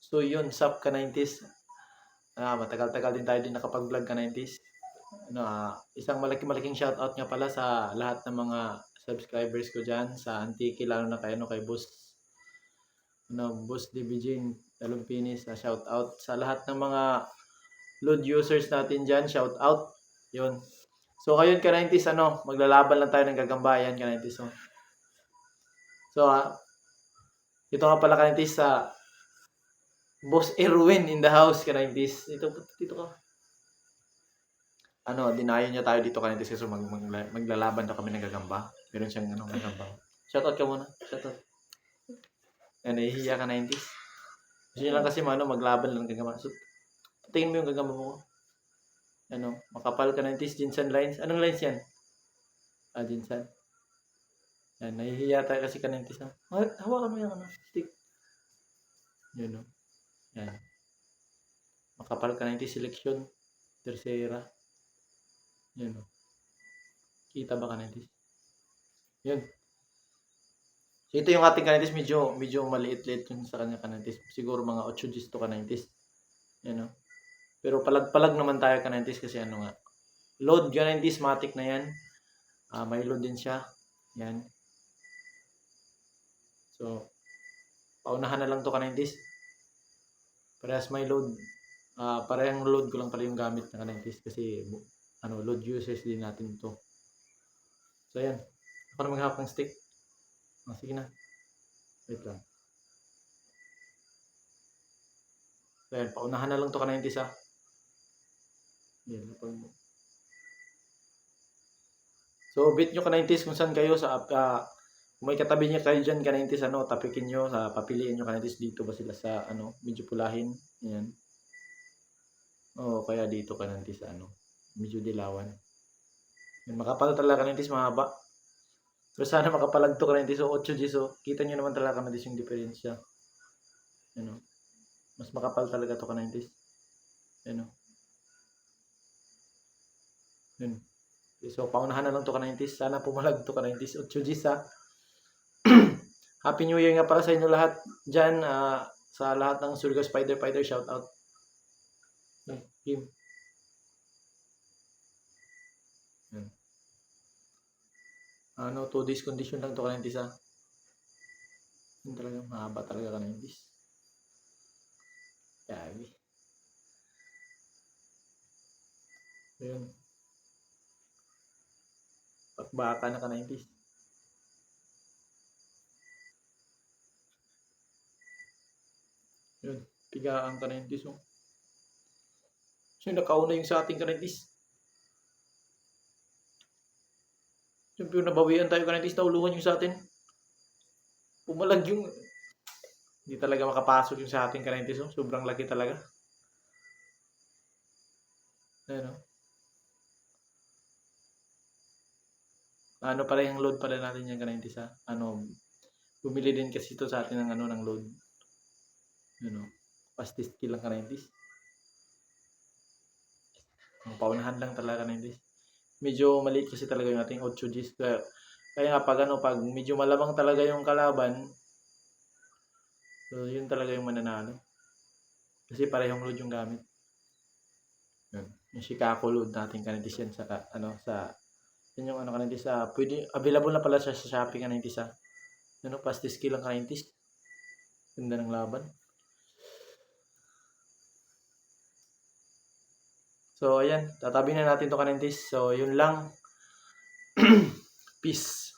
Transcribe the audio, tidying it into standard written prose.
So yun, sup ka 90s. Matagal-tagal din tayo din nakapag-vlog ka 90s. Isang malaking shoutout nga pala sa lahat ng mga subscribers ko dyan sa Antique, lalo na kay Boss Boss DBJ Talumpinis. Shoutout sa lahat ng mga load users natin dyan, shoutout. Yun. So ngayon ka 90s, maglalaban lang tayo ng gagambayan ka 90s. So ito nga pala ka 90s sa Boss Erwin in the house ka 90s. Dito ka. Dinayo niya tayo dito kanina kasi maglalaban daw kami ng gagamba. Meron siyang gagamba. Shoutout ka muna. Shoutout. Nahihiya ka 90s. Gusto niya lang kasi maglaban lang ng gagamba. So, tingin mo yung gagamba mo. Makapal ka 90s, Jinsan lines. Anong lines yan? Jinsan. Yan, nahihiya tayo kasi ka 90s. Hawakan mo yung stick. Yan, Yan. Makapal ka 90s selection. Tercera. Yan, Kita ba ka 90s? Yun. So, ito yung ating kanitis, medyo maliit-liit yung sa kanya kanitis. Siguro mga 8 Gs to kanitis. Yan, Pero palag-palag naman tayo kanitis kasi load kanitis, matic na yan. May load din siya. Yan. So, paunahan na lang to kanitis. Parehas may load. Parehang load ko lang pala yung gamit na kanitis kasi load users din natin to. So, yan. Ako na maghahap ng stick. Sige na. Wait lang. So, yan. Paunahan na lang to ka-90s, Yan. So, bit nyo ka-90s kung saan kayo sa kung may katabi niya kayo dyan ka-90s, tapikin nyo, papiliin nyo ka-90s dito ba sila sa, medyo pulahin. Yan. Kaya dito ka-90s, medyo dilawan. Yan. Makapal talaga ka-90s, mahaba. Pero sana makapalag to ka-90s, so 8 Gs, so kita nyo naman talaga ka-90s yung diferensya. Mas makapal talaga to ka-90s. Yan. So, paunahan na lang to ka-90s. Sana pumalag to ka-90s. 8 Gs, Happy New Year nga para sa inyo lahat dyan. Sa lahat ng Surigao Spider Fighter, shout out. Game. Yan. 2 days condition lang to ka-90s, Yun talaga, mahaba talaga ka-90s. Yabi. Ayun. Pagbaka na ka-90s. Yun. Pigaan ka-90s. So, nakauna yung sa ating ka-90s. Siyempre, nabawian tayo ka-90s. Nauluhan yung sa atin. Pumalag yung... Hindi talaga makapasok yung sa ating ka-90s. Sobrang laki talaga. Ayun, pala yung load pala natin yung ka-90s, bumili din kasi ito sa atin ng load. Pastis kilang ka-90s. Ang paunahan lang talaga ka-90s. Medyo maliit kasi talaga yung ating 8 Gs. Kaya nga pag medyo malamang talaga yung kalaban, so yun talaga yung mananalo. Kasi parehong load yung gamit. Yung Chicago load natin ka-90s yan yun yung ka-90s, pwede, available na pala siya sa Shopee ka-90s, pastis kilang ka-90s. Ganda ng laban. So, ayan. Tatabi na natin to ka-90s. So, yun lang. Peace.